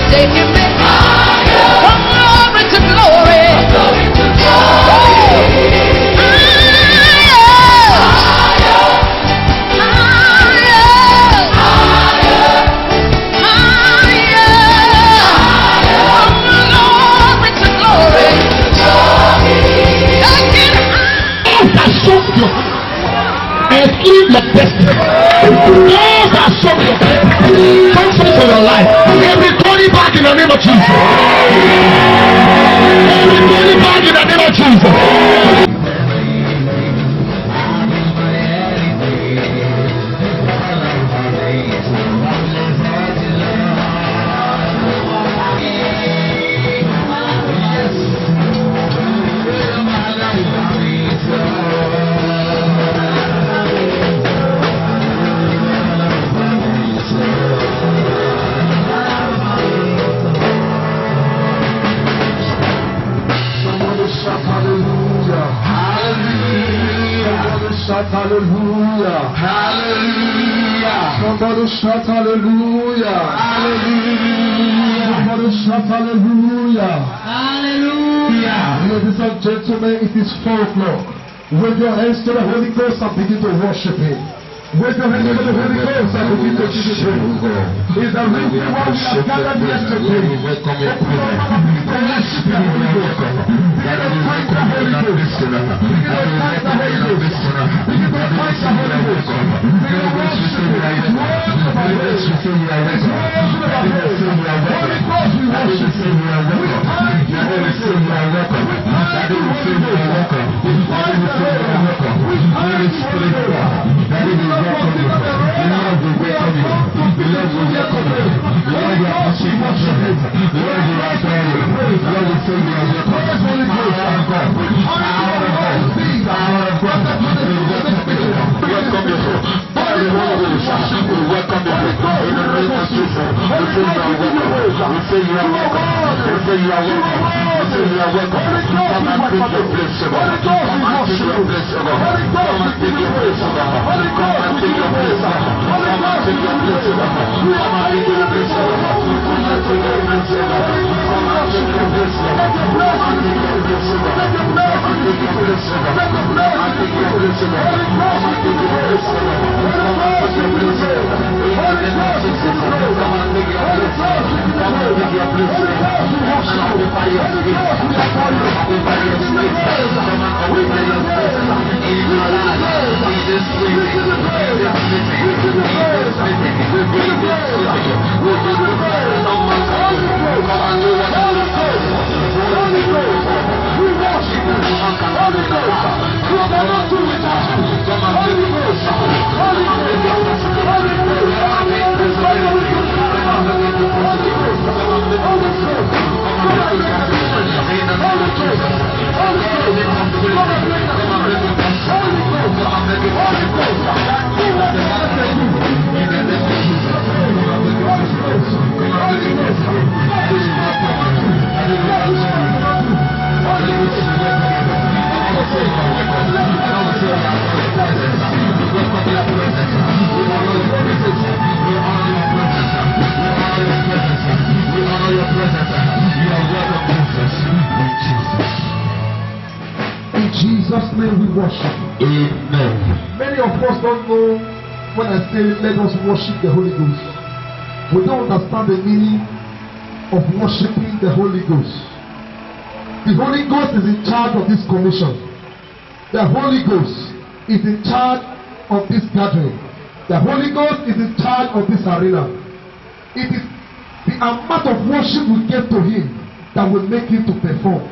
taking me from glory to glory. And in your destiny, those are something. Something for your life. Everybody back in the name of Jesus. Everybody back in the name of Jesus. Hallelujah. Hallelujah. Somebody shout hallelujah. Hallelujah. Somebody shout hallelujah. Hallelujah. Ladies and gentlemen, it is 4 o'clock. Wave your hands to the Holy Ghost and begin to worship Him. Wave your hands to the Holy Ghost and begin to give Him praise. It's the reason why we have gathered here today. Open your mouth and begin to worship the Holy Ghost. Begin to praise the Holy Ghost. Begin to praise the Holy Ghost. Begin to praise the Holy Ghost. Begin to worship Him. Holy Ghost, we worship Him. Holy Ghost, we worship Him. We thank you, Holy Spirit. We thank you, Holy Ghost. We thank you, Holy Ghost. We thank you, Holy Ghost. Lord, we welcome you. Lord, we welcome you. Lord, we appreciate you. Lord, we welcome you. Lord, we say you are welcome. Holy Ghost, our God. Our God. Our God. Welcome you. Holy Ghost, we welcome you. In the name of Jesus, we say you are welcome. We say you are welcome. We say you are welcome. We say you are welcome. Come and take your place, Lord. Come and take your place, Lord. Come and take your place, Lord. Come and take your place, Lord. Come and take your place, Lord. Come and take your place, Lord. Come and take your place, Lord. Come and take your place, Lord. Come and take your place, Lord. Come and take your place, Lord. Come and take your place, Lord. Come and take your place, Lord. Come and take your place, Lord. In the name of Jesus, come and take your place, Lord. Come and take your place, Lord. Come and occupy your space. Come and occupy your space. Come and occupy your space. In your life, in this place, in this meeting, in this meeting, we bring this to you. We bring this to you. Someone come and do what you do. Holy Ghost, we worship you. Holy Ghost, you cannot do it. Come and do it. Holy Ghost, Holy Ghost, in Jesus' name we worship. Amen. Many of us don't know when I say let us worship the Holy Ghost. We don't understand the meaning of worshiping the Holy Ghost. The Holy Ghost is in charge of this commission. The Holy Ghost is in charge of this gathering. The Holy Ghost is in charge of this arena. It is the amount of worship we give to Him that will make Him to perform.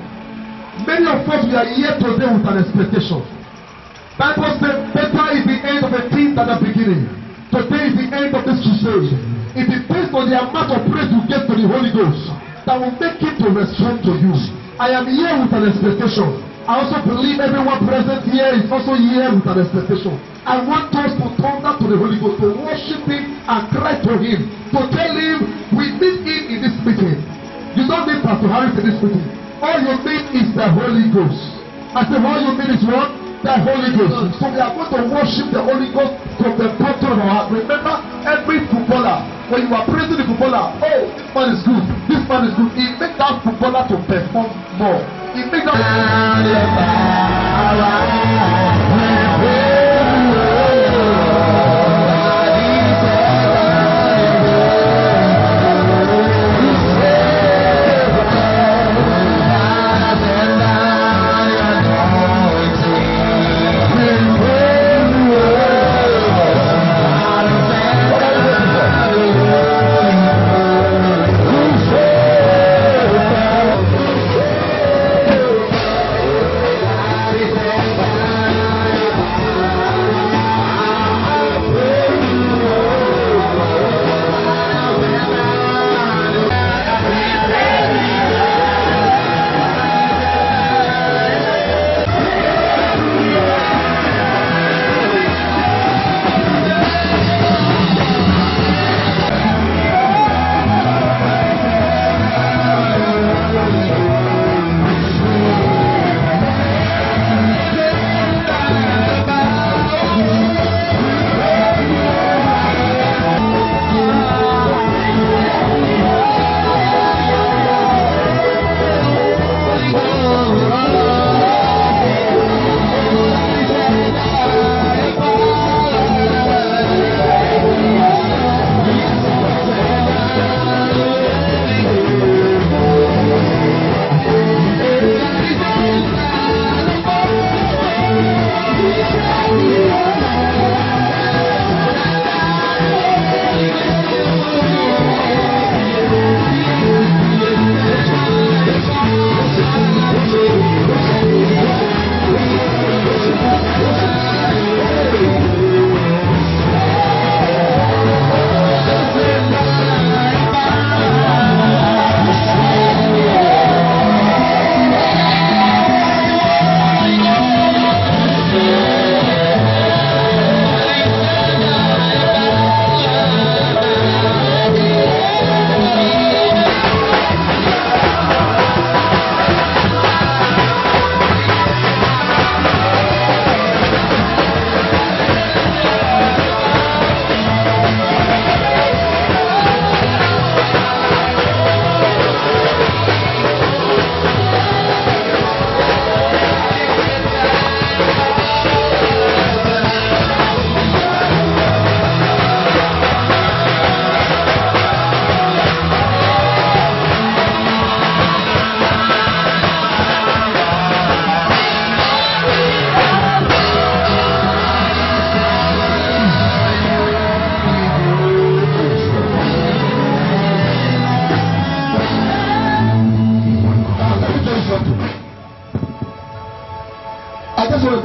Many of us, we are here today with an expectation. Bible says, better is the end of a thing than the beginning. Today is the end of this crusade. It is based on the amount of praise you get to the Holy Ghost that will make Him to respond to you. I am here with an expectation. I also believe everyone present here is also here with an expectation. I want us to turn down to the Holy Ghost, to worship Him and cry to Him, to tell Him we need Him in this meeting. You don't need Pastor Harris in this meeting. All you need is the Holy Ghost. I said, all you need is what? The Holy Ghost. So we are going to worship the Holy Ghost from the bottom of our heart. Remember, every every footballer, when you are praising the footballer, oh, this man is good, this man is good, it makes that footballer to perform more. It makes that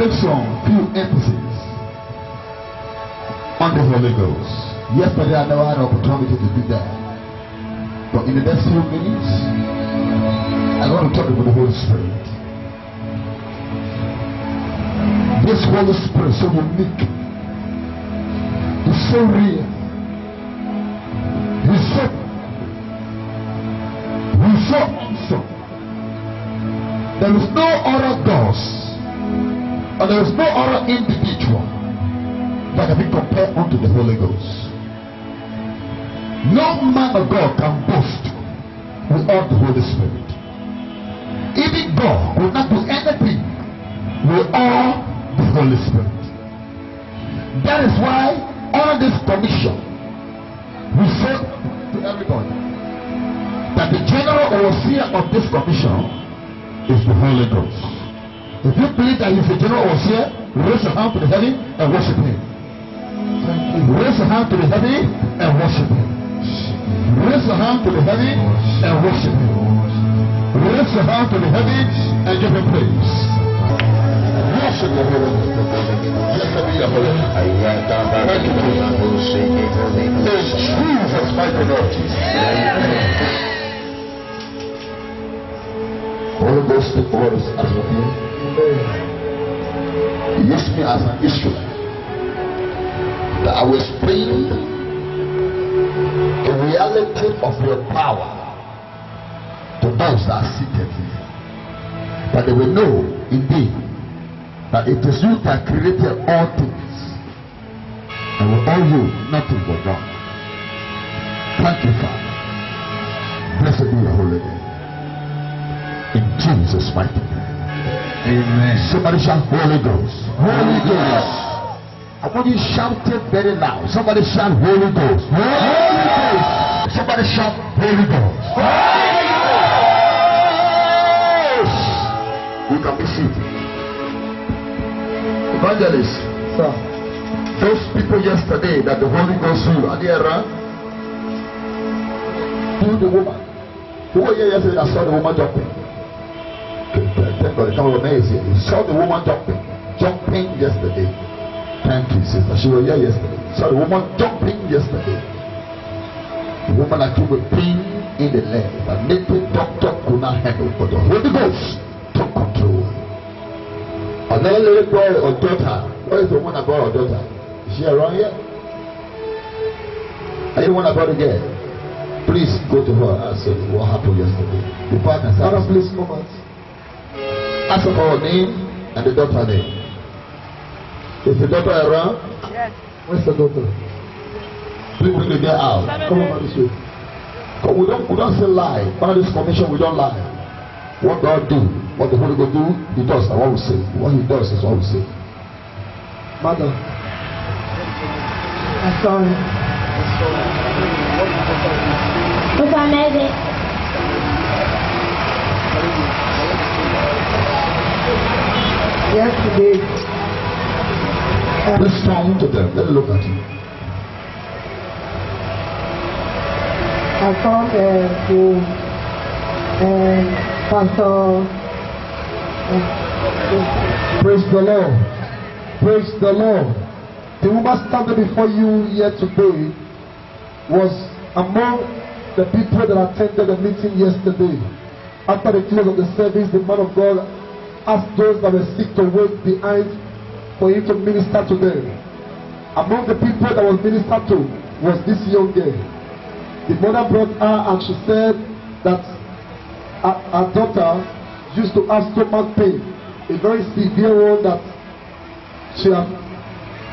make some few emphases on the Holy Ghost. Yesterday I never had an opportunity to do that. But in the next few minutes, I want to talk about the Holy Spirit. This Holy Spirit is so unique. It's so real. He's so awesome. There is no other ghost, and there is no other individual that can be compared unto the Holy Ghost. No man of God can boast without the Holy Spirit. Even God will not do anything without the Holy Spirit. That is why on this commission we say to everybody that the general overseer of this commission is the Holy Ghost. If you believe that he's the general overseer, raise your hand to the heaven and worship him. Raise your hand to the heaven and worship him. Raise your hand to the heaven and worship him. Raise your hand to the heaven and give him praise. Worship the Holy Ghost. Blessed be the Holy Ghost. Thank you, Jesus. It's Jesus, my God. Holy Ghost, the Lord is as with me. He used me as an instrument that I will bring the reality of your power to those that are seated here, that they will know indeed that it is you that created all things, and with all you nothing was done. Thank you, Father. Blessed be your holy name. In Jesus' mighty name. Amen. Somebody shout Holy Ghost. Holy Ghost. I want you to shout it very loud. Somebody shout Holy Ghost. Holy Ghost. Somebody shout Holy Ghost. Holy Ghost. You can be seated. Evangelist, Sir. those people yesterday that the Holy Ghost knew, are they around? Who the woman? Who were here yesterday that saw the woman jumping? Thank God, the camera was here. You saw the woman jumping yesterday. Thank you, sister. She was here yesterday. Saw the woman jumping yesterday. The woman that took a pain in the leg that made the doctor could not handle, but the Holy Ghost took control. Another little boy or daughter. Where is the woman about her daughter? Is she around here? Are you the one about the girl? Please go to her and say what happened yesterday. Before I can say, Father, please come out. ask her for her name and the daughter name. Is the daughter around? Yes. Where's the daughter? Please bring the girl out. Come over this way. Because we don't say lie. Under this commission, we don't lie. What God do, what the Holy Ghost do, He does. And what we say, what He does is what we say. Madam. I'm sorry. What's our name? Yesterday, Let's turn to them. Let me look at you. I found Pastor. Praise the Lord. Praise the Lord. The woman standing before you here today was among the people that attended the meeting yesterday. After the close of the service, the man of God asked those that were sick to wait behind for him to minister to them. Among the people that was ministered to was this young girl. The mother brought her and she said that her daughter used to have stomach pain, a very severe one that she have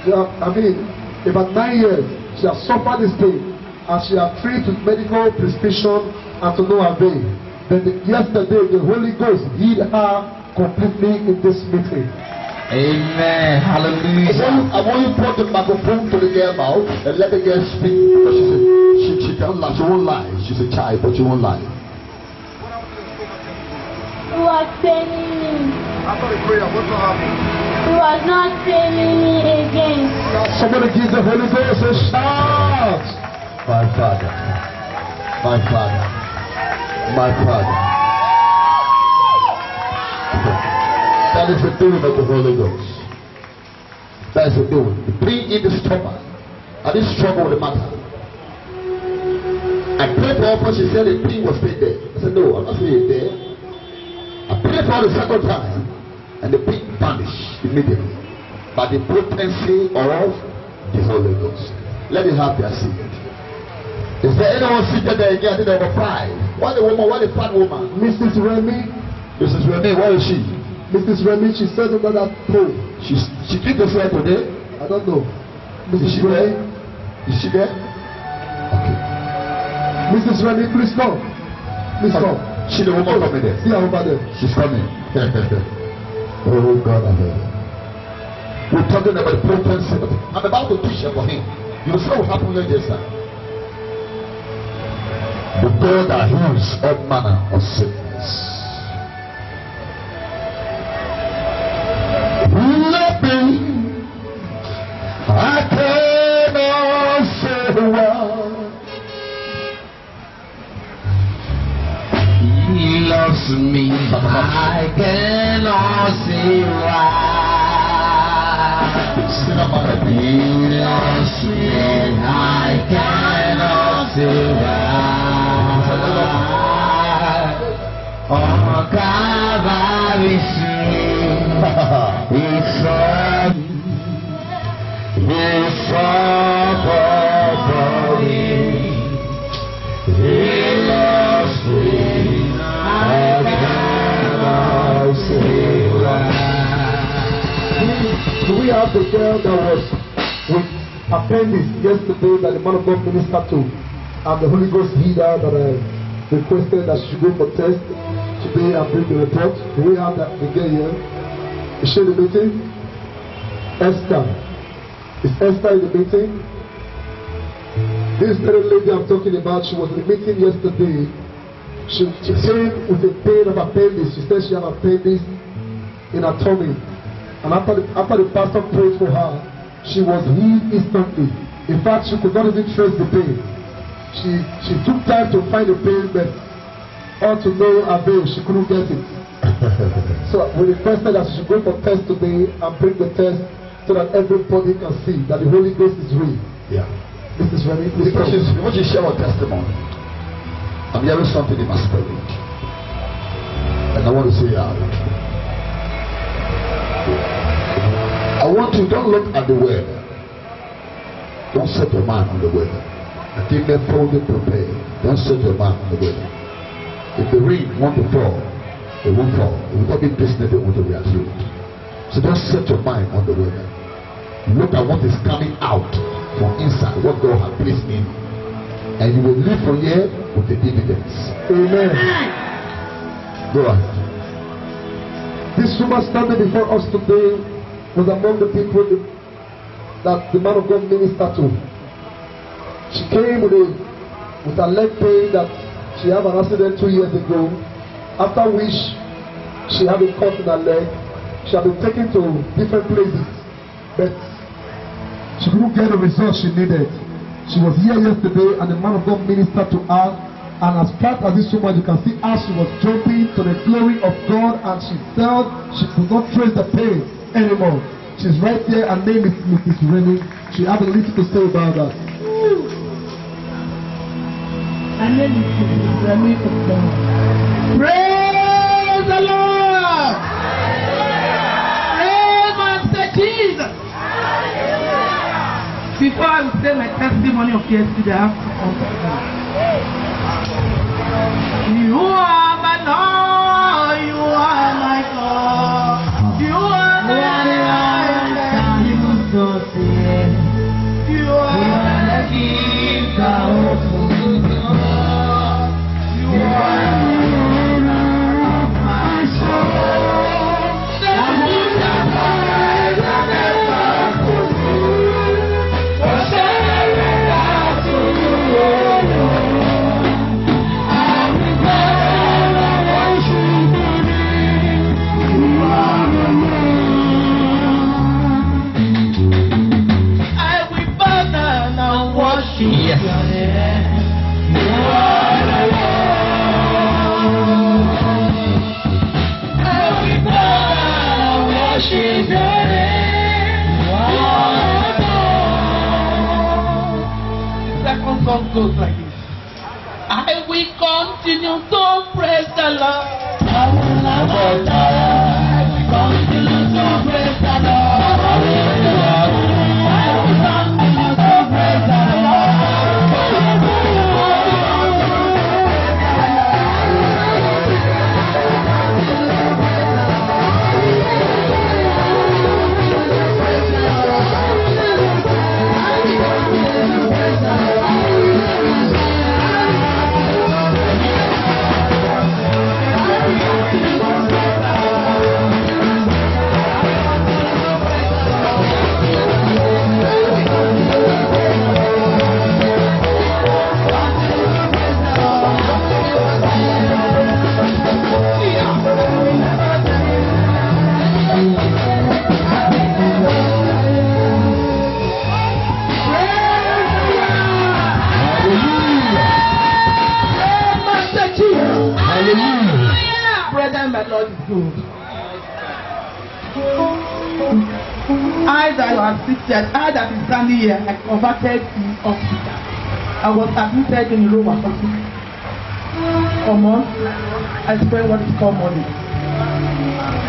about 9 years she has suffered this pain and she has treated with medical prescription and to no avail. Then yesterday the Holy Ghost healed her completely in this meeting. Amen. Hallelujah. I want you to put the microphone to the girl mouth and let the girl speak because she can't lie. She won't lie. She's a child, but she won't lie. He was paining me. After the prayer, what happened? He was not paining me again. Somebody give the Holy Ghost a shout. My Father, my Father, my Father. That is the doing of the Holy Ghost. That is the doing. The pain in the stomach. And this struggle with the matter. I prayed for her, she said the pain was still there. I said, no, I'm not saying it's there. I prayed for her the second time, and the pain vanished immediately by the potency of the Holy Ghost. Let it have their seat. Is there anyone seated there again? I think there were 5. What the woman? What the fat woman? Mrs. Remy. Mrs. Remy, where is she? Mrs. Remy, she said under that pole. She did the prayer today. I don't know. Is Mrs. she there? Remy. Is she there? Okay. Mrs. Remy, please come. Please come. She the woman coming there. See her over there. She's coming. Oh God, I heard it. We're talking about the potency of it. I'm about to teach you for him. You will see what happened here just now. The God that heals all manner of sickness. Nothing I cannot say why. He loves me. I cannot say why. He loves me. I cannot say why. Oh, Calvary, it's all. It's all for me. He loves me. I cannot say why. Do we have the girl that was with appendix yesterday that the man of God ministered to? I'm the Holy Ghost leader that I requested that she should go for test today and bring the report. Do we have that again here? Is she in the meeting? Esther. Is Esther in the meeting? This very lady I'm talking about, she was in the meeting yesterday. She came with a pain of appendix. She said she had appendix in her tummy. And after the pastor prayed for her, she was healed instantly. In fact, she could not even trace the pain. She took time to find the pain, but all to no avail, she couldn't get it. So we requested that she should go for test today and bring the test so that everybody can see that the Holy Ghost is real. Yeah. This is very Because you want to share your testimony. I'm hearing something in my spirit. And I want to say out. I want you, don't look at the weather. Don't set your mind on the weather. I think they're fully prepared. Don't set your mind on the weather. If the rain wants to fall, it won't fall. It will not be business they want to react to. So don't set your mind on the weather. Look at what is coming out from inside, what God has placed in, and you will live from here with the dividends. Amen. Go ahead. This woman standing before us today was among the people that the man of God ministered to. She came with a leg pain that she had an accident 2 years ago, after which she had a cut in her leg. She had been taken to different places, but she couldn't get the results she needed. She was here yesterday and the man of God ministered to her, and as fast as this woman, you can see how she was jumping to the glory of God, and she felt she could not trace the pain anymore. She's right there, her name is Mrs. Rennie. She had a little to say about that. My name is Mrs. Rennie. Praise the Lord! Praise Master Jesus! Before I will say my testimony of yesterday, I have to confess. You are my Lord, you are my God, you are the lion that you so see. You are the gift of God. You are the owner of my soul. The moon that lies on the path of you. For sharing to you, I will never worship you. You are the Lord. I will bow down and worship your name. You are the Lord. I will bow down and worship your name. You are the Lord. The second song goes like this. I will continue to praise the Lord. I will never tire. I will continue to praise the Lord. I will continue to praise the Lord. Brethren, my Lord is good. I that was seated, I that is standing here, I converted in hospital. I was admitted in Rome hospital. For months, I spent what is called money.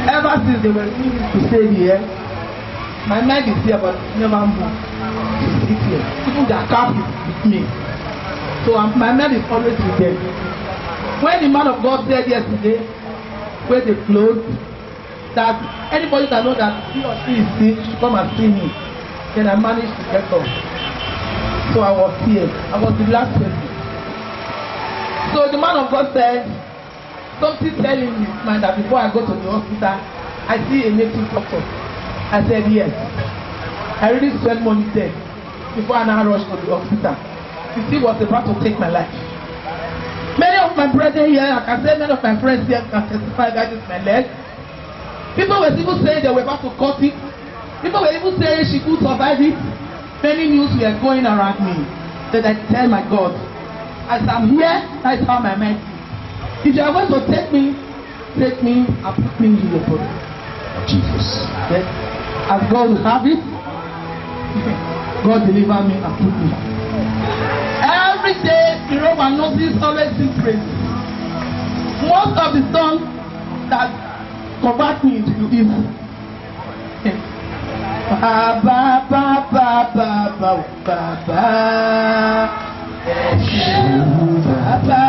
Ever since they were to stay here, my mind is here but never moved. It's here. Even their cap is with me. So my mind is always with them. When the man of God said yesterday, when they closed, that anybody that knows that he or she is sick should come and see me, then I managed to get up. So I was here. I was the last person. So the man of God said, something telling me mind that before I go to the hospital, I see a native doctor. I said yes. I really spent money there before I now rush to the hospital. You see, was about to take my life. Many of my brethren here, I can say many of my friends here can testify that is my leg. People were even saying they were about to cut it. People were even saying she could survive it. Many news were going around me. That I tell my God, as I'm here, that's how my mind is. If you are going to take me and put me into your body. Jesus. Yes. As God will have it, God deliver me and put me. Every day, the Roman nurses always sing praise. Most of the songs that convert me into evil. Ba ba ba ba ba ba ba ba. Baba,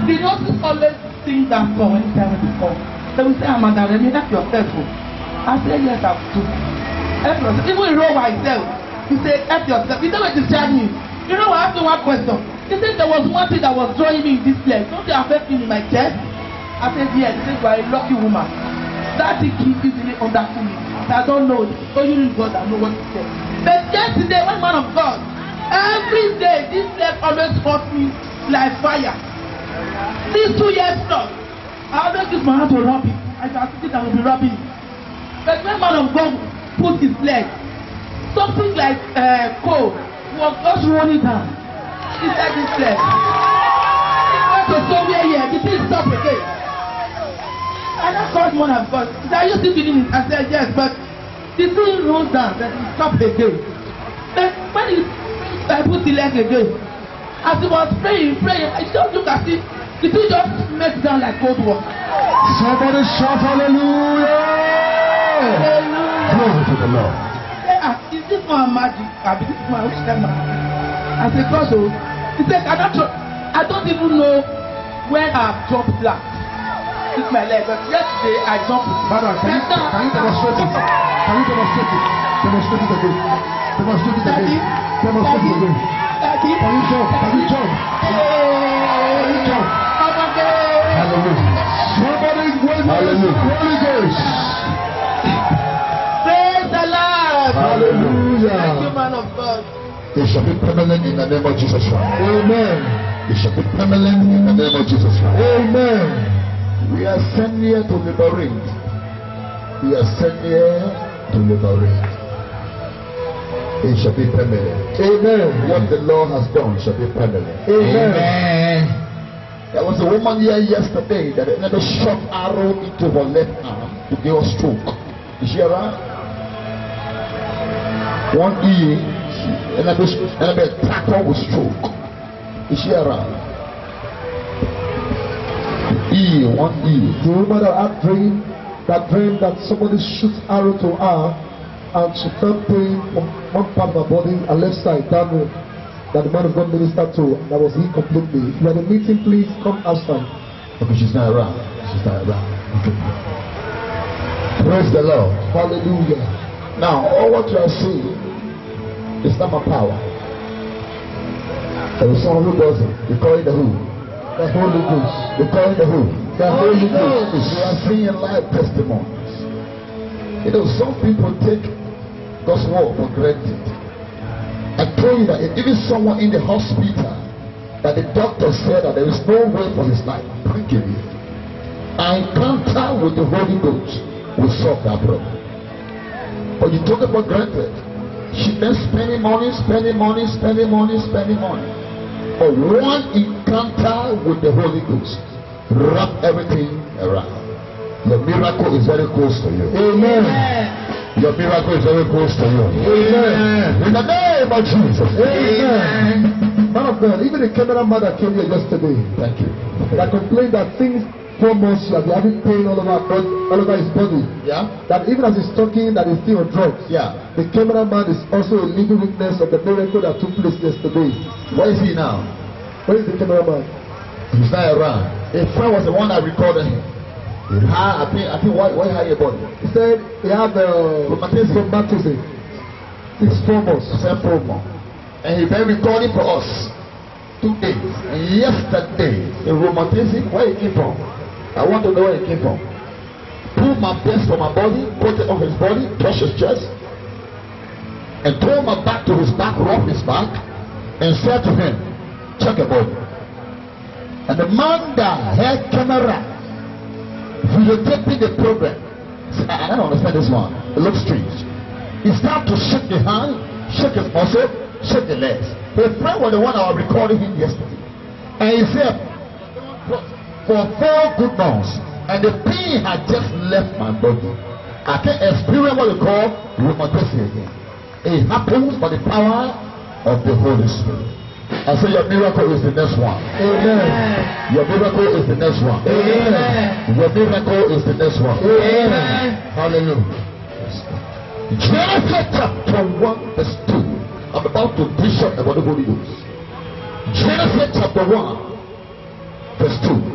the nurses always sing that song anytime we come. They will say, Amanda, let me help yourself. I say, yes, I will do. Help yourself. Even in Rome myself, he said, help yourself. He never discharged me. You know, I asked him one question. He said there was one thing that was drawing me in this place. Don't they affect me in my chest? I said, yes. He said, you are a lucky woman. That thing keeps easily understood me. I don't know. Only God that know what to say. But yesterday, one man of God, every day, this leg always hurt me like fire. These 2 years plus, I always use my hand to rub it. I can see that I will be rubbing it. But when man of God put his leg, something like coal was just running down inside this leg. It went to somewhere here. The thing stopped again. And I called one of God. He said, are you still feeling it? I said, yes, but the thing runs down, then it stopped again. Then when I put the leg again, as he was praying, I just look at it, the thing just melts down like cold water. Somebody shout hallelujah! Hallelujah! Glory to the Lord. Is this one magic? I mean, this one, which kind of magic? I said, God, so he said, I don't even know when I've dropped that. It's my leg, but yesterday I jumped it. Brother, can you demonstrate it? Can you demonstrate it? Demonstrate it again. Demonstrate it again. Demonstrate it again. Daddy, Can you jump? Can you jump? Can you jump? Hallelujah. Somebody wave the Holy Ghost. praise the Lord. Hallelujah. Thank you, man of God. It shall be permanent in the name of Jesus Christ. Amen. It shall be permanent in the name of Jesus Christ. Amen. We are sent here to liberate. We are sent here to liberate. It shall be permanent. Amen. What the Lord has done shall be permanent. Amen. There was a woman here yesterday that another shot arrow into her left arm to give her stroke. Is she around? One E, another attack her with stroke. Is she around? One E. The woman that dreamed that somebody shoots arrow to her, and she felt pain from one part of her body, her left side, downward, that the man of God ministered to. That was he completely. If you are in the meeting, please come outside. Okay, she's not around. She's not around. Okay. Praise the Lord. Hallelujah. Now, all what you are seeing is not my power. There is someone who does it. We call it the who. The Holy Ghost. We call it the who. The Holy Ghost. We are seeing live testimonies. You know, some people take God's word for granted. I told you that if even someone in the hospital that the doctor said that there is no way for his life, bring him here. An encounter with the Holy Ghost will solve that problem. But you took it for granted. She been spending money. But one encounter with the Holy Ghost wrap everything around. Your miracle is very close to you. Amen. Your miracle is very close to you. Amen. In the name of Jesus. Amen. Man of God, even the cameraman that came here yesterday, Thank you. that complained that things 4 months that they having pain all over his body. Yeah? That even as he's talking, that he's still on drugs. Yeah. The cameraman is also a living witness of the miracle that took place yesterday. Where is he now? Where is the cameraman? He's not around. A friend was the one that recorded him. I think why hire your body? He said he had Rheumatism. rheumatism. It's foremost. foremost. And he been recording for us 2 days. And yesterday, in rheumatism, where it came from? I want to know where it came from. Pull my best from my body, put it on his body, touch his chest, and throw my back to his back, rub his back, and said to him, check your body. And the man that had camera videotaping the program said, I don't understand this one. It looks strange. He started to shake the hand, shake his muscle, shake the legs. His friend was the one I was recording him yesterday. And he said, for 4 good months, and the pain had just left my body. I can experience what we call rheumatism again. It happens by the power of the Holy Spirit. I say your miracle is the next one. Amen. Your miracle is the next one. Amen. Your miracle is the next one. Amen. Hallelujah. Genesis chapter 1 verse 2. I'm about to preach about the Holy Ghost. Genesis chapter 1 verse 2.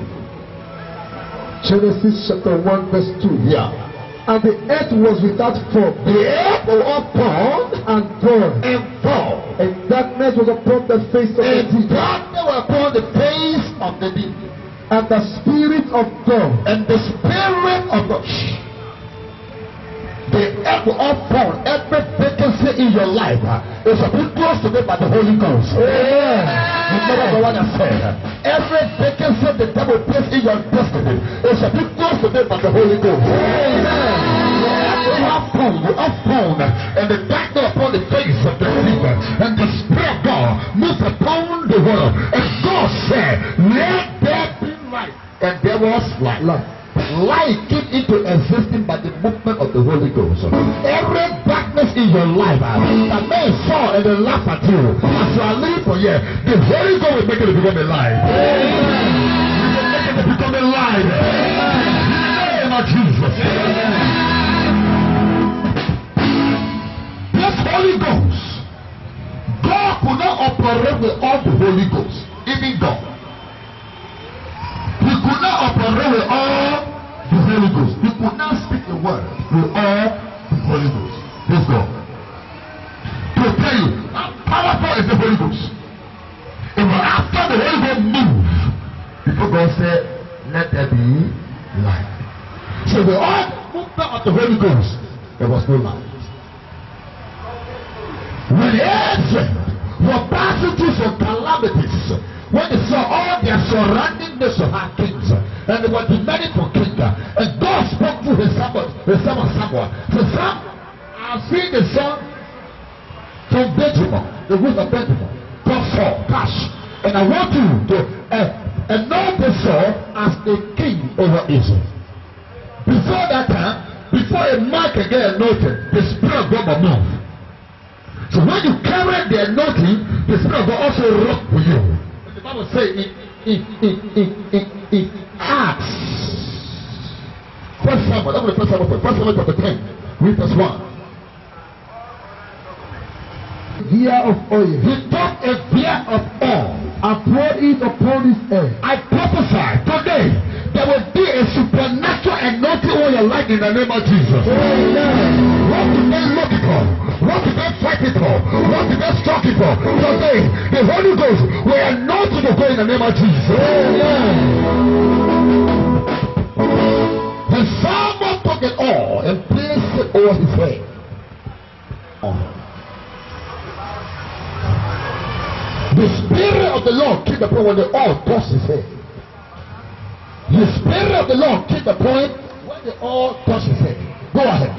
Genesis chapter 1 verse 2. Yeah. And the earth was without form. The earth was upon and void. and void. And darkness was upon the face of the And deep. darkness was upon the face of the deep. And the Spirit of God. And the Spirit of God. The earth was upon every vacancy in your life. It's a bit close to me by the Holy Ghost. Amen. Remember what I said. Every vacancy the devil placed in your destiny is a bit close to me by the Holy Ghost. You are found, and the darkness upon the face of the deep, and the Spirit of God moves upon the world. And God said, let there be light. And there was light. Light came into existence by the movement of the Holy Ghost. Every darkness in your life that men saw and they laugh at you, as you are living for here, the Holy Ghost will make it to become alive. He will make it to become alive. In the name of Jesus. This Holy Ghost, God could not operate with all the Holy Ghost, even God. He could not operate with all the Holy Ghost. He could not speak the word with all the Holy Ghost. Let's go. To tell you how powerful is the Holy Ghost. It was after the Holy Ghost moved before God said, let there be light. So the all movement of the Holy Ghost, there was no light. When the angels were passing through some calamities, when they saw all their surrounding nations had kings, and they were demanding for king, and God spoke to his servant Samuel. So Sam, I've seen the son from Benjamin, the root of Benjamin, called Saul, Cash, and I want you to anoint the Saul as the king over Israel. Before that time, before a man can get anointed, the Spirit of God will move. So when you carry the anointing, the Spirit of God also work for you. The Bible says in Acts. First Samuel chapter 10, read verse 1. Year of oil. He took a beer of oil And poured it upon his head. I prophesy today there will be a supernatural anointing on your life in the name of Jesus. Amen. What did they look for? What did they fight it for? What did they struck it for? Today, the Holy Ghost will anoint you to go in the name of Jesus. Amen. And someone took it all and placed it over his head. The Spirit of the Lord came upon when the oil touched his head. The Spirit of the Lord came upon when the oil touched his head. Go ahead.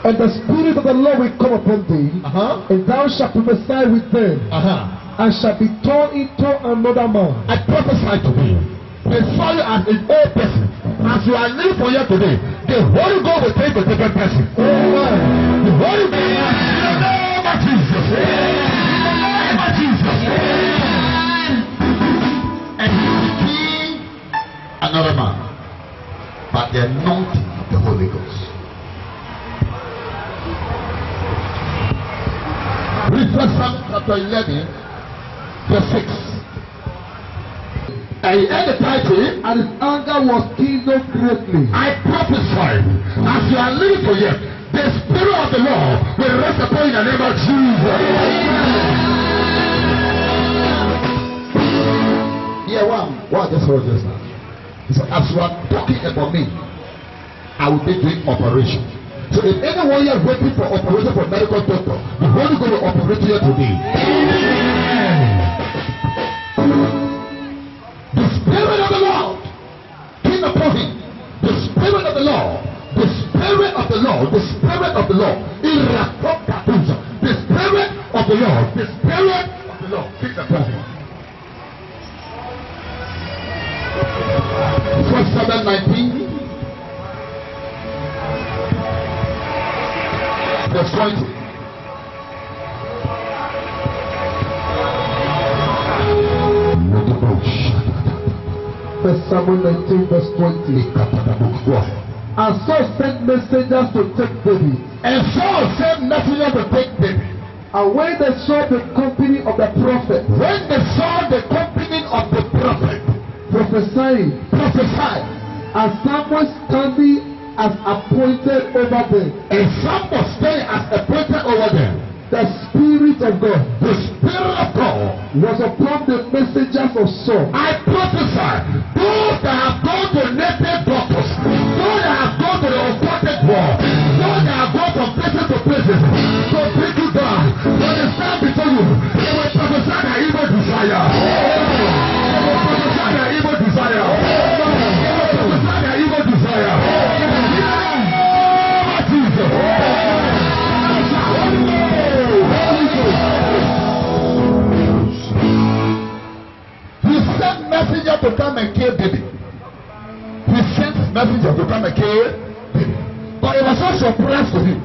And the Spirit of the Lord will come upon thee, and thou shalt prophesy with them, and shalt be turned into another man. I prophesy to you. They saw you as an old person. As you are living for you today, the Holy Ghost will take a different person. Amen. The Holy Ghost in the name of Jesus. In the name of Jesus. And he became another man. But the anointing of the Holy Ghost. Read Psalm chapter 11, verse 6. And he had the title, And his anger was kindled greatly. I prophesy, as you are living for you, The Spirit of the Lord will rest upon you in the name of Jesus. Yeah, what just heard just now? He said, as you are talking about me, I will be doing operation. So if anyone here is waiting for operation for medical doctor, the Holy Ghost will operate here today. The Spirit of the Lord came upon him. The Spirit of the Lord. The Spirit of the Lord. The Spirit of the Lord. The Spirit of the Lord. The Spirit of the Lord came upon him. First Samuel 19. Verse 20. First Samuel 19 verse 20. And Saul sent messengers to take David. And Saul sent messengers to take David. And when they saw the company of the prophet, prophesying, and Samuel standing as appointed over them, the Spirit of God, was upon the messengers of Saul. I prophesy, those that have gone to native doctors, those that have gone to the occulted world, those that have gone from places to places, to bring you down, when they stand before you, they will prophesy their evil desire. They will prophesy their evil desire. They will prophesy their evil desire. Jesus. He sent messenger to come and kill David. He sent messenger to come and kill David. But it was so surprised to him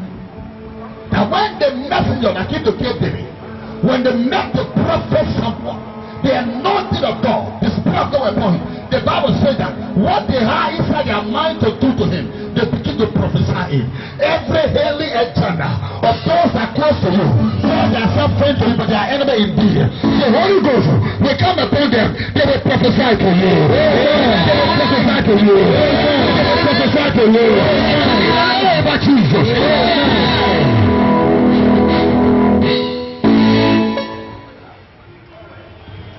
that when the messenger that came to kill David, when they met the prophet Samuel, the anointing of God, the Spirit of God upon him, the Bible says that what they had inside their mind to do to him, they begin to prophesy him. Every holy agenda of those that are close to you, those that are friends to you, but they are enemy indeed, the Holy Ghost will come upon them. They will prophesy to you. They will prophesy to you. They will prophesy to you. About Jesus.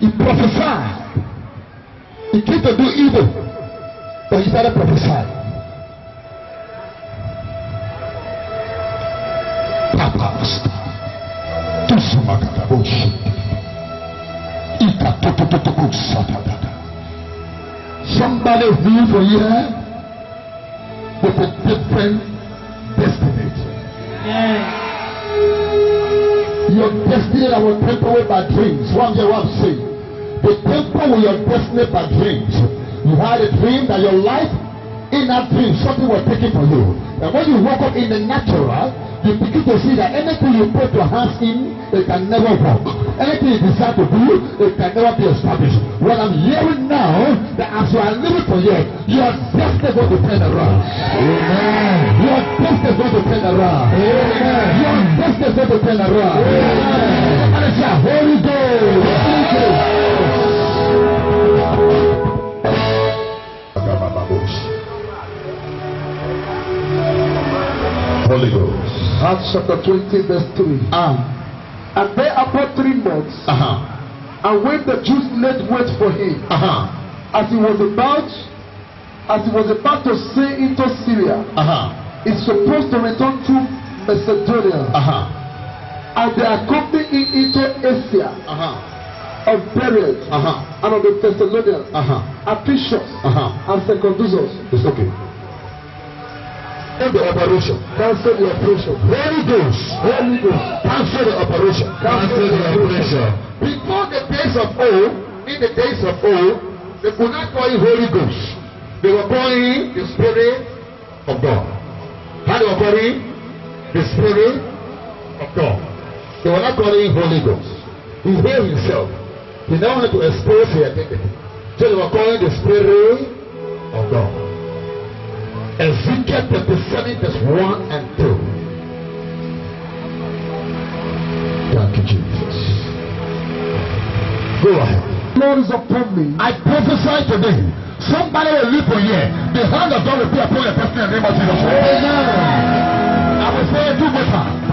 He prophesied. He came to do evil, but he started prophesying. Somebody who for you with a different destiny. Your destiny that will take away by dreams. What I'm saying. The temple with your destiny by dreams. You had a dream that your life, in that dream, something was taken from you. And when you woke up in the natural, you begin to see that anything you put your hands in, it can never work. Anything you decide to do, it can never be established. What I'm hearing now, that as you are living for you, your destiny is going to turn around. Amen. Your destiny is going to turn around. Amen. Your destiny is going to turn around. Amen. And it's a Holy Ghost. Holy Ghost. Holy Ghost. Acts chapter 20 verse 3. And they about 3 months, and when the Jews laid wait for him, as he was about to sail into Syria, he's supposed to return to Macedonia, and they accompanied him into Asia, of Bereans, and of the Thessalonians, Ephesians, and Secundus. It's okay. The operation. Cancel the operation. Holy Ghost. Holy Ghost. Cancel the operation. Cancel the operation. Before the days of old, in the days of old, they could not call him Holy Ghost. They were calling the Spirit of God. How they were calling the Spirit of God. They were not calling him Holy Ghost. He hailed himself. He never wanted to expose his identity. So they were calling the Spirit of God. Ezekiel 37 verse 1 and 2. Thank you, Jesus. Go ahead. Lord is upon me. I prophesy today. Somebody will live for you. The hand of God will be upon your person in the name of Jesus. Amen. I will pray 2 more times.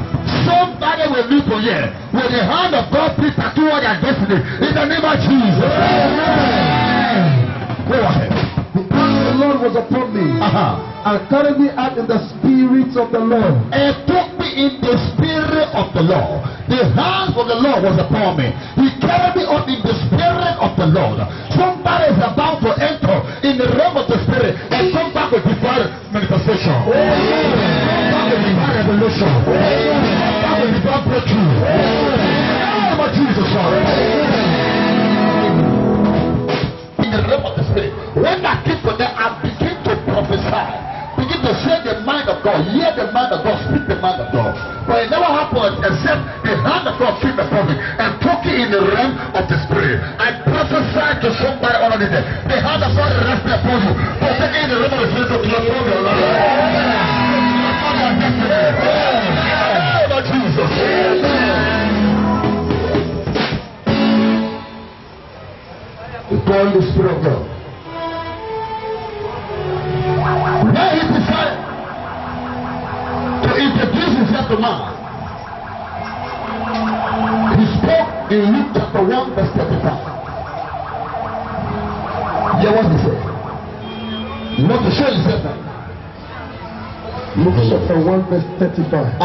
Somebody will live for you. With the hand of God, please secure their destiny. In the name of Jesus. Go ahead. The hand of the Lord was upon me, and carried me out in the spirits of the Lord. And took me in the spirit of the Lord. The hand of the Lord was upon me. He carried me up in the spirit of the Lord. Somebody is about to enter in the realm of the spirit and come back with divine manifestation. Come back with divine revelation. Come back with divine breakthrough. Oh, Jesus. In the realm of the spirit. When I came from there, I begin to prophesy. Begin to say the mind of God, hear the mind of God, speak the mind of God. But it never happened except the hand of God came upon me and talking in the realm of the spirit. I prophesied to somebody already there. The hand of God rested upon you. But in the realm of the spirit to transform your life. Oh, Jesus. We call the Spirit of God. Now he decided to introduce himself to man. He spoke in Luke chapter 1 verse 35. Hear what he said. You want to show yourself now? Luke chapter 1 verse 35.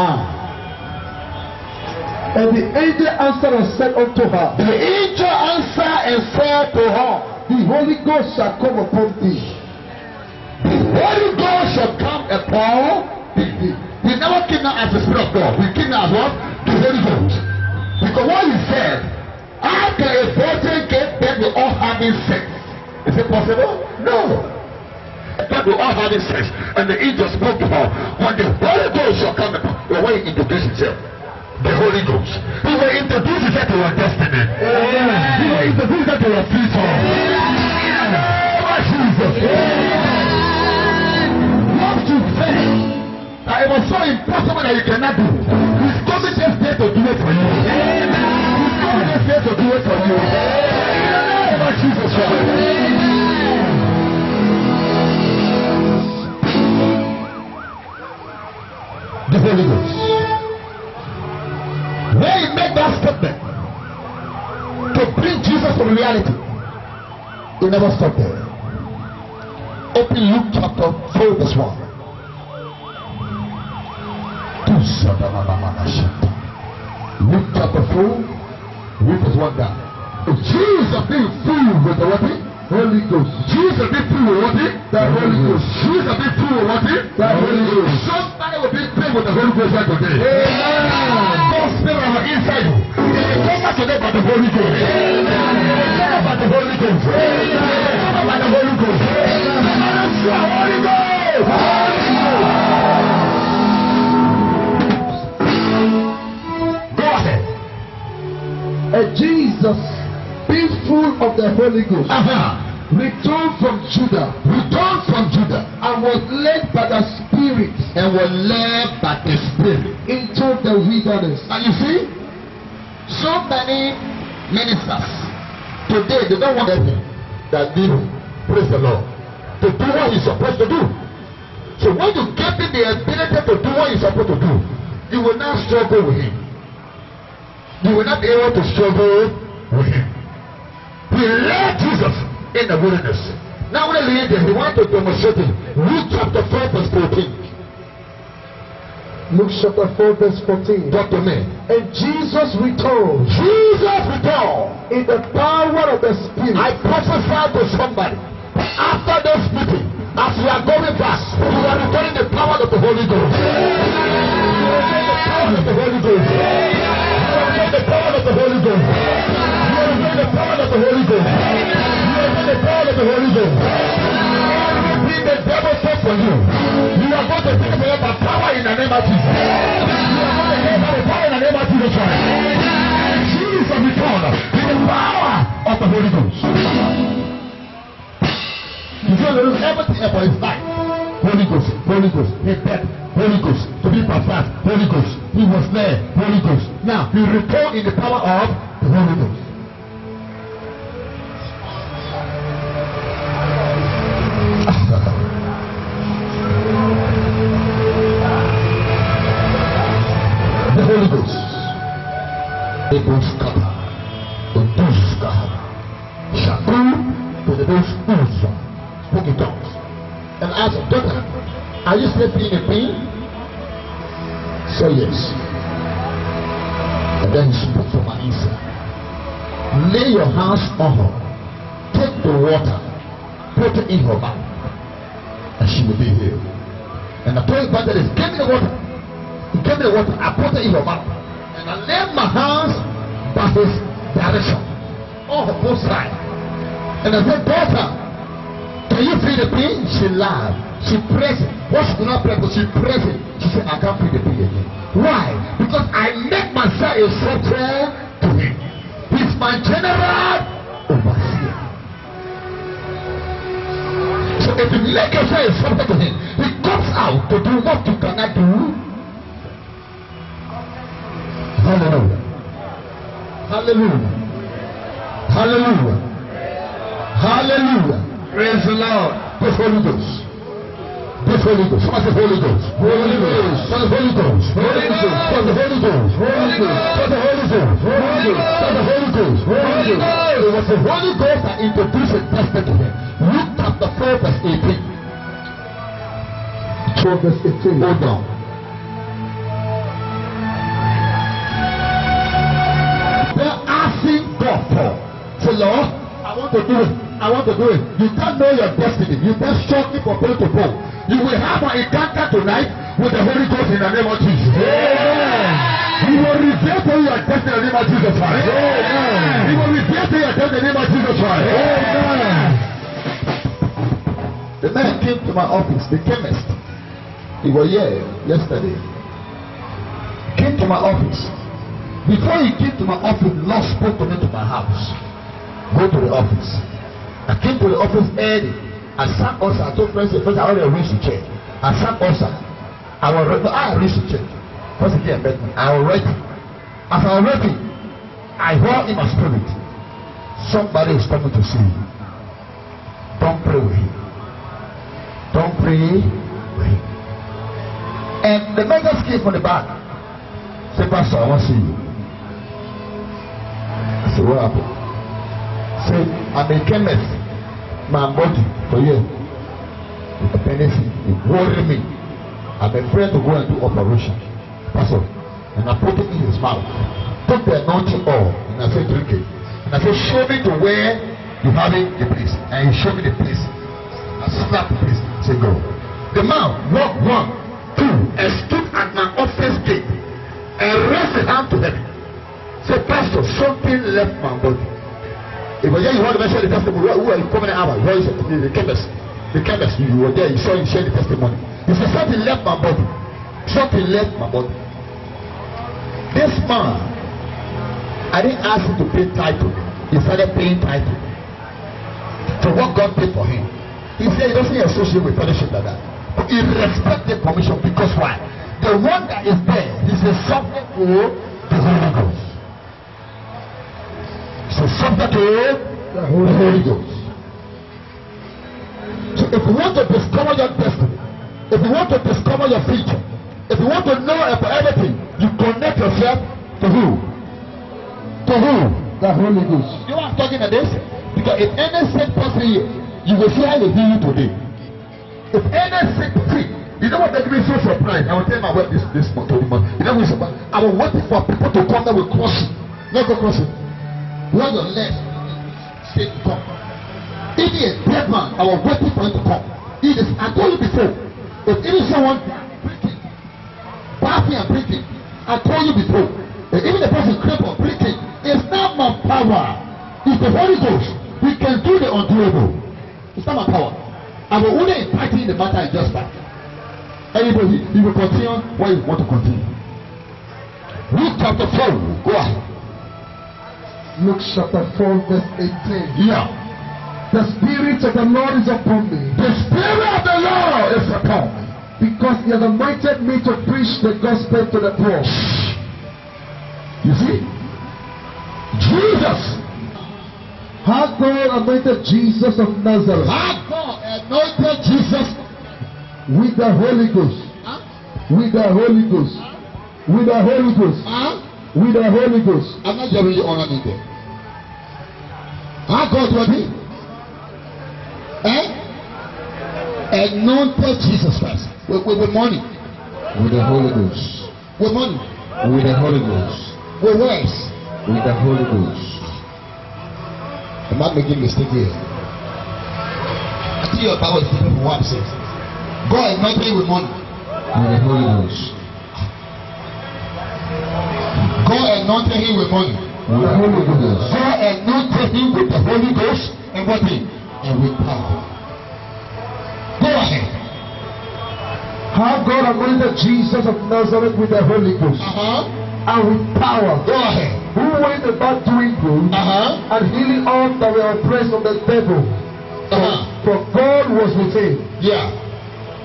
And the angel answered and said unto her, The angel answered and said to her, The Holy Ghost shall come upon thee. The Holy Ghost shall come upon thee. He never came out as the Spirit of God. He came out as what? The Holy Ghost. Because what he said, after a virgin gave birth, we all having sex. Is it possible? No. But we all having sex. And the angel spoke to her, when the Holy Ghost shall come upon thee. When he introduced himself, the Holy Ghost. He will introduce himself to your destiny. He will introduce himself to your future. Oh, Jesus. What you say that it was so impossible that you cannot do. He's coming just there to do it for you. He's coming just there to do it for you. Oh, Jesus. The Holy Ghost. When he made that statement to bring Jesus to reality, he never stopped there. Open Luke chapter 4 verse 1. Luke chapter 4, read verse 1 down. Jesus being filled with the what? Holy Ghost. Jesus being filled with what? The Holy Ghost. Jesus being filled with what? The Holy Ghost. Somebody will be filled with the Holy Ghost right today. Amen. God's spirit on the inside you. It come back today by the Holy Ghost. Come by the Holy Ghost. Come by the Holy Ghost. Holy Ghost. Go ahead. And Jesus, being full of the Holy Ghost, returned from Judah, and was led by the Spirit into the wilderness. And you see, so many ministers today, they don't want anything that do, praise the Lord, to do what he's supposed to do. So when you get in the ability to do what you're supposed to do, you will not struggle with him. You will not be able to struggle with him. He led Jesus in the wilderness. Now when he led him, he wanted to demonstrate it. Luke chapter 4 verse 14. Luke chapter 4 verse 14. Talk to me. And Jesus returned in the power of the Spirit. I prophesy to somebody. After this meeting, as we are going fast, you are returning the power of the Holy Ghost. The power of the Holy Ghost. The power of the Holy Ghost. You are the power of the Holy Ghost. You are the power of the Holy Ghost. Everything the devil took for you, you are going to take for your power in the name of Jesus. You are going to take for the power in the name of Jesus Christ. Jesus returned in the power of the Holy Ghost. He's going to lose everything for his life. Holy Ghost, Holy Ghost, his death, Holy Ghost, to be baptized, Holy Ghost, he was there, Holy Ghost. Now, he returned in the power of the Holy Ghost. those kata, the those kahara. Shaku to the those uza, spoken tongues. And ask daughter, are you still feeling a pain? Say yes. And then he spoke from my inside. Lay your hands on her. Take the water, put it in her mouth, and she will be healed. And I told God that is, give me the water. He gave me the water. I put it in her mouth, and I laid my hands by his direction on her both sides. And I said, daughter, can you feel the pain? She laughed. She pressed it. What she could not press, but she pressed it. She said, I can't feel the pain again. Why? Because I make myself a shelter to him. He's my general overseer. So if you make yourself a shelter to him, he comes out to do what you cannot do. Hallelujah. Hallelujah. Hallelujah. Hallelujah. Praise the Lord. The Holy Ghost. The Holy Ghost. What's the Holy Ghost? Holy Ghost. What's the Holy Ghost? Holy Ghost. What's the Holy Ghost? Holy Ghost. What's the Holy Ghost? Holy Ghost. What's the Holy Ghost? Holy Ghost. It was the Holy Ghost that introduced a testament to him. Luke chapter 4 verse 18. 12 verse 18. Hold on. They're asking God for. Say, Lord, I want to do it. I want to do it. You can't know your destiny. You can't short me from pole to pole. You will have an encounter tonight with the Holy Ghost in the name of Jesus. Amen. He will reveal to you your destiny in the name of Jesus Christ. Amen. He will reveal to you your destiny in the name of Jesus Christ. Amen. The man came to my office, the chemist. He was here yesterday. Came to my office. Before he came to my office, the Lord spoke to me to my house. Go to the office. I came to the office early. I sat also. I told friends, I already arranged the check. I sat also. I arranged the check. First again, I was ready. As I was ready, I heard in my spirit, somebody is coming to see you. Don't pray with him. Don't pray with him. And the man just came from the back. Say, Pastor, I want to see you. I said, what happened? Say, I'm a chemist. My body for you. It's a benefit. It worried me. I'm afraid to go and do operation. Pastor. And I put it in his mouth. Took the anointing oil. And I said, drink it. And I said, show me to where you have it, the place. And he showed me the place. I slapped the place. I said, go. The man walked 1, 2, and stood at my office gate. And raised his hand to heaven. Said, Pastor, something left my body. If you want to mention the testimony, who are you coming out? Where is it? The chemist. The chemist, you were there, you saw him share the testimony. He said, something left my body. Something left my body. This man, I didn't ask him to pay title. He started paying title. For what God paid for him. He said he doesn't associate with fellowship like that. But he respects the commission because why? The one that is there, he's a subject to the Holy Ghost. So subject to the Holy Ghost. So if you want to discover your destiny, if you want to discover your future, if you want to know about everything, you connect yourself to who? To who? The Holy Ghost. You know what I'm talking about this? Because if any sick person here, you will see how they heal you today. If any sick person, you know what makes me so surprised? I will tell my wife this month. You know what I'm surprised? I was waiting for people to come that will cross you. Not go cross you. When your legs straight to come. Even a dead man, I was waiting for him to come. I told you before, if even someone preaching, passing and preaching, I told you before, that even the person crippled preaching, it's not my power. It's the Holy Ghost. We can do the undoable. It's not my power. I will only invite you in the matter and just back. Anybody, you will continue where you want to continue. Luke chapter 4, go ahead. Luke chapter 4 verse 18. Yeah. The Spirit of the Lord is upon me. The Spirit of the Lord is upon me. Because he has anointed me to preach the gospel to the poor. You see? Jesus. How God anointed Jesus of Nazareth. How God anointed Jesus with the Holy Ghost. With the Holy Ghost. With the Holy Ghost. with the Holy Ghost. I'm not giving you honor me there. How God was he? Anointed Jesus Christ with money. With the Holy Ghost. With money. With the Holy Ghost. With words. With the Holy Ghost. I'm not making mistake here. I think your Bible is different from what I'm saying. God anointed him with money. With the Holy Ghost. God anointed him with money. With the Holy Ghost. God anointed him with the Holy Ghost and what thing? And with power. Go ahead. How God anointed Jesus of Nazareth with the Holy Ghost and with power. Go ahead. Who went about doing good and healing all that were oppressed of the devil. For God was with him. Yeah.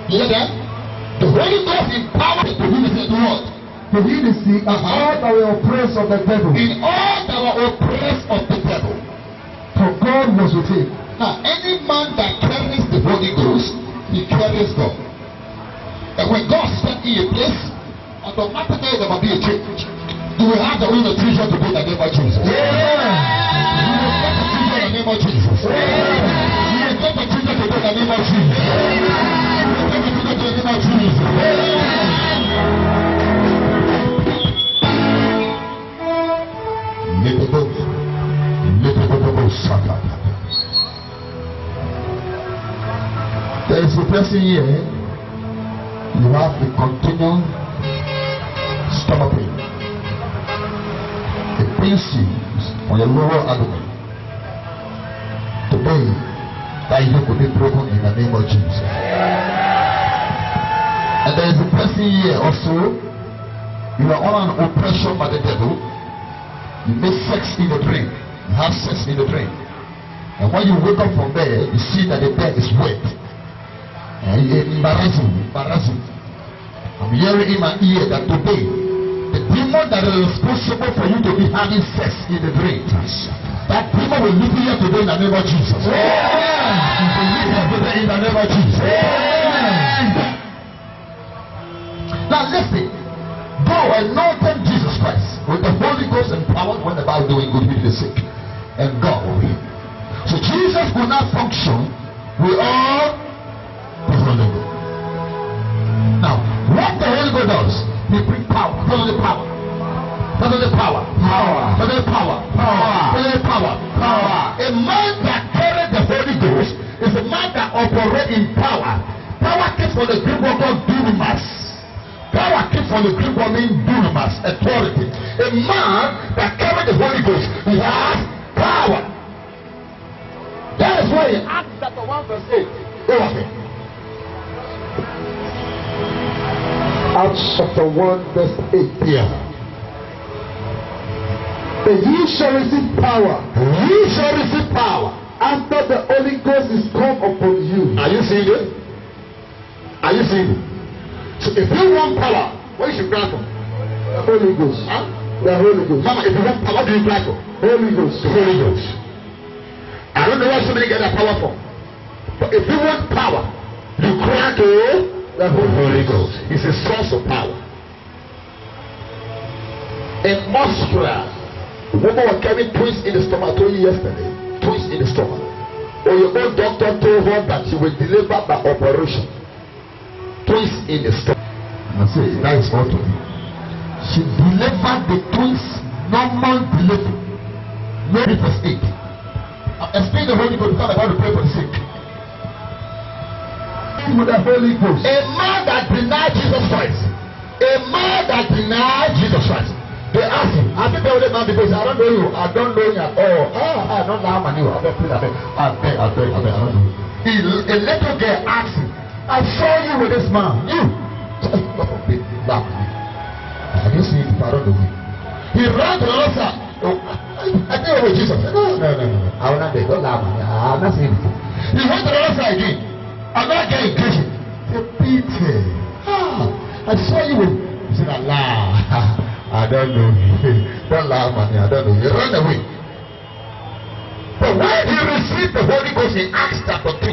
You hear that? The Holy Ghost empowered him to heal the what? To heal the sick and all that were oppressed of the devil. In all that were oppressed of the devil. For God was with him. Now, any man that carries the Holy Ghost, he carries God. And when God steps in a place, automatically there will be a change. You will have the will of treasure to be in the name of Jesus. You will get the treasure in the name of Jesus. You will get the treasure to be in the name of Jesus. You will get the treasure to the name of Jesus. There is a person here. You have the continual stomach pain. It pains you on your lower abdomen. Today, that yoke will be broken in the name of Jesus. And there is a person here also. You are on an oppression by the devil. You make sex in the dream. You have sex in the dream. And when you wake up from there, you see that the bed is wet. And embarrassing. I'm hearing in my ear that today, the demon that is responsible for you to be having sex in the dream, that demon will leave you here today in the name of Jesus. It will leave you today in the name of Jesus. Now listen, God anointed Jesus Christ with the Holy Ghost and power when the Bible doing good with the sick, and God will heal. So Jesus could not function with all the Holy Ghost. Now, what the Holy Ghost does, he brings power. Follow the power. Follow the power. Follow the power. Follow the power. A man that carries the Holy Ghost is a man that operates in power. Power comes from the Greek word called dunamis. Power comes from the Greek word meaning dunamis, authority. A man that carries the Holy Ghost, he has power. That is why in Acts chapter 1 verse 8. Go ahead. Acts chapter 1 verse 8. Yeah. But ye shall receive power. You shall receive power. After the Holy Ghost is come upon you. Are you seeing it? Are you seeing it? So if you want power, what you should grant for? The Holy Ghost. Huh? The Holy Ghost. Mama, if you want power, what do you grant for? Holy Ghost. The Holy Ghost. I don't know why somebody get that power from. But if you want power, you grant to The Holy Ghost. It's a source of power. In Austria, the woman was carrying twins in the stomach. I told you yesterday. Twins in the stomach. Or your own doctor told her that she will deliver by operation. Twins in the stomach. And I say, that is what to do. She delivered the twins, normal delivery. Mary verse 8. Explain the Holy Ghost because I want to pray for the sick. With the Holy Ghost. A man that denied Jesus Christ. A man that denied Jesus Christ. They ask him, I think they will man because I don't know you. I don't know you at all. I don't know how many you are. I beg, I don't know you. A little girl asked him, I saw you with this man. You. I didn't see it if I don't know you. He ran to the other side. I think it was Jesus. No. I will not beg. Don't laugh. I will not say anything. He went to the other side again. I'm not getting patient. Say, Peter, I saw you with. He said, Allah, I don't know. Don't laugh, man. I don't know. He ran away. But when he received the Holy Ghost in Acts chapter 3,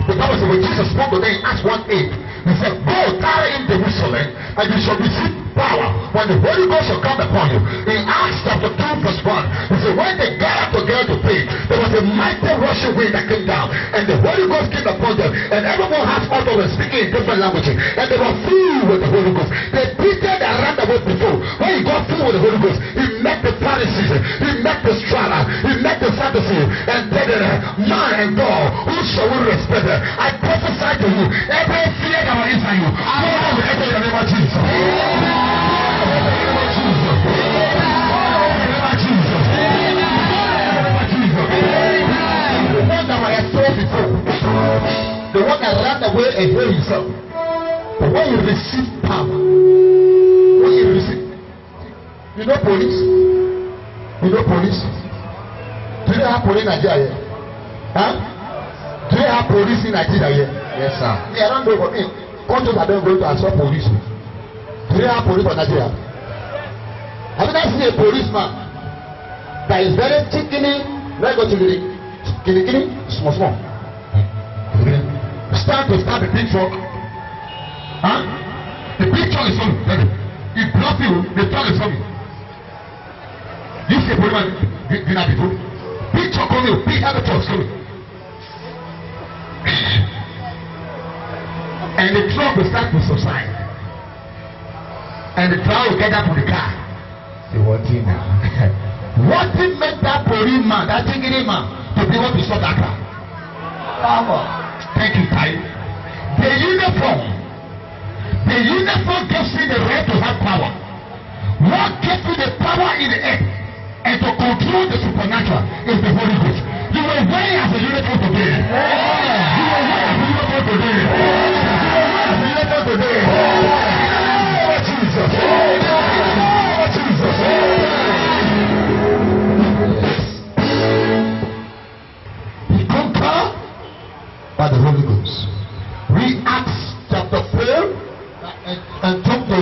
the Bible says when Jesus spoke to them in Acts 1:8, he said, go carry him to Jerusalem, and you shall receive power when the Holy Ghost shall come upon you. In Acts chapter 2 verse 1, it says, when they gathered together to pray, there was a mighty rushing wind that came down, and the Holy Ghost came upon them, and everyone has utterance speaking in different languages, and they were filled with the Holy Ghost. They Peter that ran away before, when he got filled with the Holy Ghost, he met the Pharisees, he met the Strata, he met the Sadducees, and said, man and God, who shall we respect? I prophesy to you, every fear that was inside you, I will enter in the name of Jesus. The one that I saw before, the one that ran away and hid himself, but when you receive power, when you receive, you know police, do you have police in Nigeria? Huh? Do you have police in Nigeria here? Yes, sir. Yeah, I don't know for me. Countries are not going to answer police. Do you have police for Nigeria? Have you not seen a policeman that is very chickeny, very go to the kitty, small. Start to start the big truck. Huh? The big truck is coming. It block you, the truck is coming. You see a policeman did that before? Big truck coming, big heavy truck coming. And the truck will start to subside. And the crowd will get up from the car. Say, what thing now? What thing make that police man, that chickeny man, to be able to stop that car? Power. Thank you, Ty. The uniform gives you the right to have power. What gives you the power in the earth and to control the supernatural is the Holy Ghost. You were wearing as a uniform today. You were wearing as a uniform today. You were wearing as a uniform today. Oh, Jesus. Oh, Jesus. He conquered by the Holy Ghost. Read Acts chapter 4 and talk to